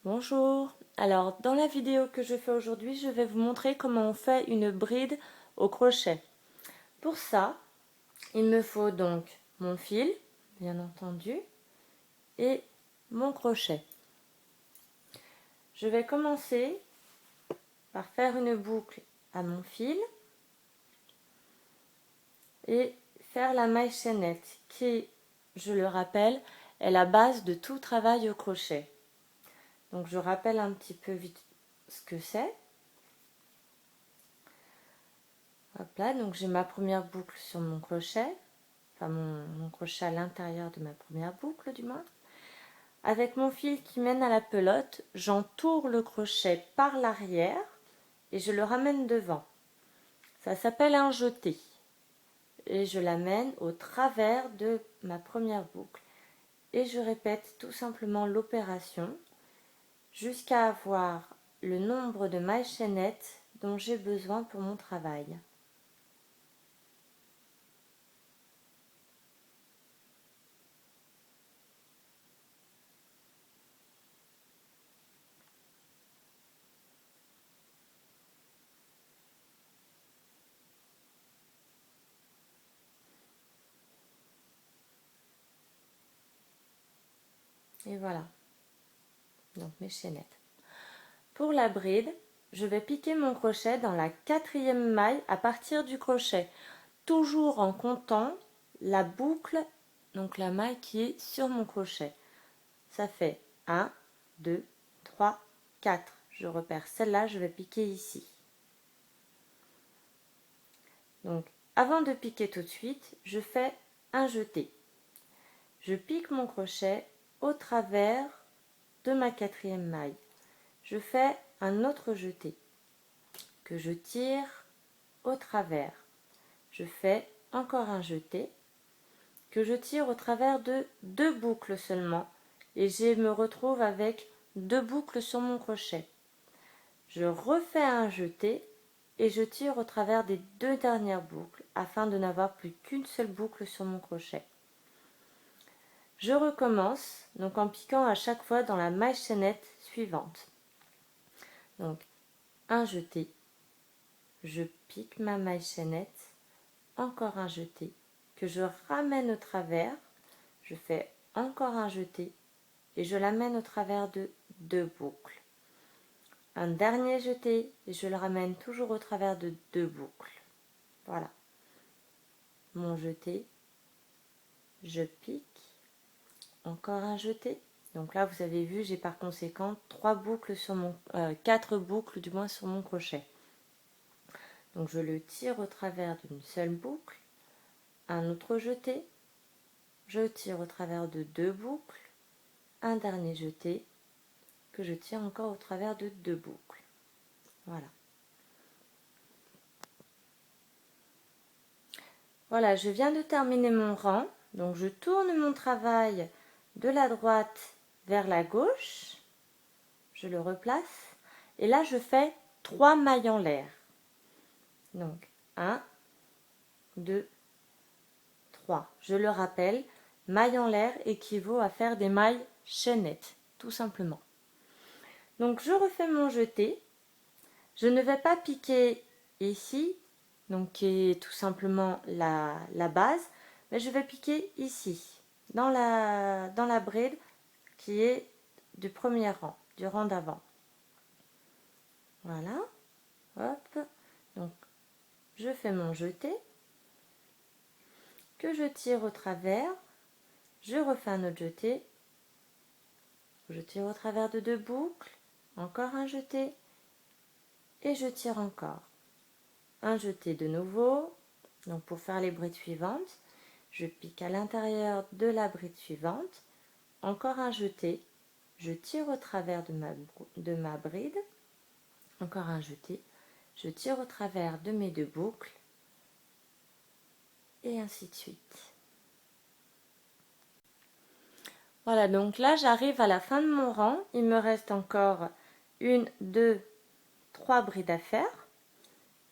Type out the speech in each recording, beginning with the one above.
Bonjour, alors dans la vidéo que je fais aujourd'hui, je vais vous montrer comment on fait une bride au crochet. Pour ça, il me faut donc mon fil, bien entendu, et mon crochet. Je vais commencer par faire une boucle à mon fil et faire la maille chaînette qui, je le rappelle, est la base de tout travail au crochet. Donc je rappelle un petit peu vite ce que c'est. Hop là, donc j'ai ma première boucle sur mon crochet, enfin mon crochet à l'intérieur de ma première boucle du moins. Avec mon fil qui mène à la pelote, j'entoure le crochet par l'arrière et je le ramène devant. Ça s'appelle un jeté. Et je l'amène au travers de ma première boucle. Et je répète tout simplement l'opération jusqu'à avoir le nombre de mailles chaînettes dont j'ai besoin pour mon travail. Et voilà, donc mes chaînettes. Pour la bride, je vais piquer mon crochet dans la quatrième maille à partir du crochet, toujours en comptant la boucle, donc la maille qui est sur mon crochet. Ça fait 1, 2, 3, 4. Je repère celle-là, je vais piquer ici. Donc, avant de piquer tout de suite, je fais un jeté. Je pique mon crochet au travers de ma quatrième maille. Je fais un autre jeté que je tire au travers. Je fais encore un jeté que je tire au travers de 2 boucles seulement et je me retrouve avec 2 boucles sur mon crochet. Je refais un jeté et je tire au travers des 2 dernières boucles afin de n'avoir plus qu'une seule boucle sur mon crochet. Je recommence donc en piquant à chaque fois dans la maille chaînette suivante. Donc un jeté, je pique ma maille chaînette, encore un jeté que je ramène au travers, je fais encore un jeté et je l'amène au travers de 2 boucles. Un dernier jeté et je le ramène toujours au travers de 2 boucles. Voilà. Mon jeté, je pique, encore un jeté. Donc là, vous avez vu, j'ai par conséquent 3 boucles sur mon, 4 boucles du moins sur mon crochet. Donc je le tire au travers d'une seule boucle, un autre jeté, je tire au travers de 2 boucles, un dernier jeté que je tire encore au travers de 2 boucles. Voilà. Voilà, je viens de terminer mon rang. Donc je tourne mon travail de la droite vers la gauche. Je le replace. Et là, je fais 3 mailles en l'air. Donc 1, 2, 3. Je le rappelle, maille en l'air équivaut à faire des mailles chaînettes, tout simplement. Donc je refais mon jeté. Je ne vais pas piquer ici, donc qui est tout simplement la base, mais je vais piquer ici, dans la bride qui est du premier rang, du rang d'avant. Voilà, hop, donc je fais mon jeté, que je tire au travers, je refais un autre jeté, je tire au travers de 2 boucles, encore un jeté, et je tire encore. Un jeté de nouveau, donc pour faire les brides suivantes, je pique à l'intérieur de la bride suivante, encore un jeté, je tire au travers de ma bride, encore un jeté, je tire au travers de mes 2 boucles, et ainsi de suite. Voilà, donc là j'arrive à la fin de mon rang, il me reste encore 1, 2, 3 brides à faire.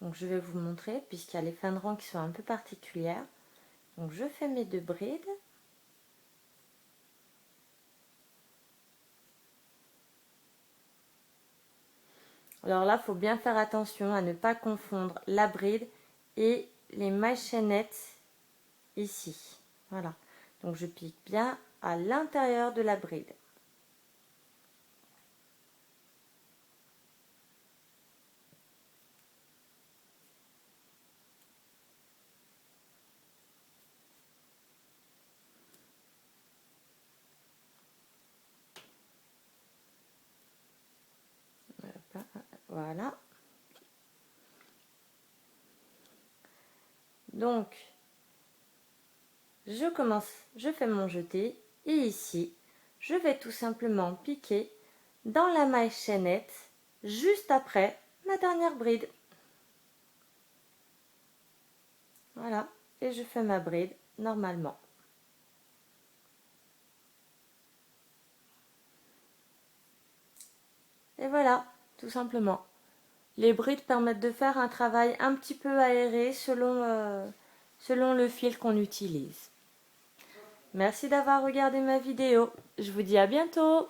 Donc je vais vous montrer puisqu'il y a les fins de rang qui sont un peu particulières. Donc je fais mes 2 brides. Alors là, il faut bien faire attention à ne pas confondre la bride et les mailles chaînettes ici. Voilà. Donc je pique bien à l'intérieur de la bride. Voilà. Donc, je fais mon jeté et ici, je vais tout simplement piquer dans la maille chaînette juste après ma dernière bride. Voilà, et je fais ma bride normalement. Et voilà, tout simplement. Les brides permettent de faire un travail un petit peu aéré selon le fil qu'on utilise. Merci d'avoir regardé ma vidéo. Je vous dis à bientôt.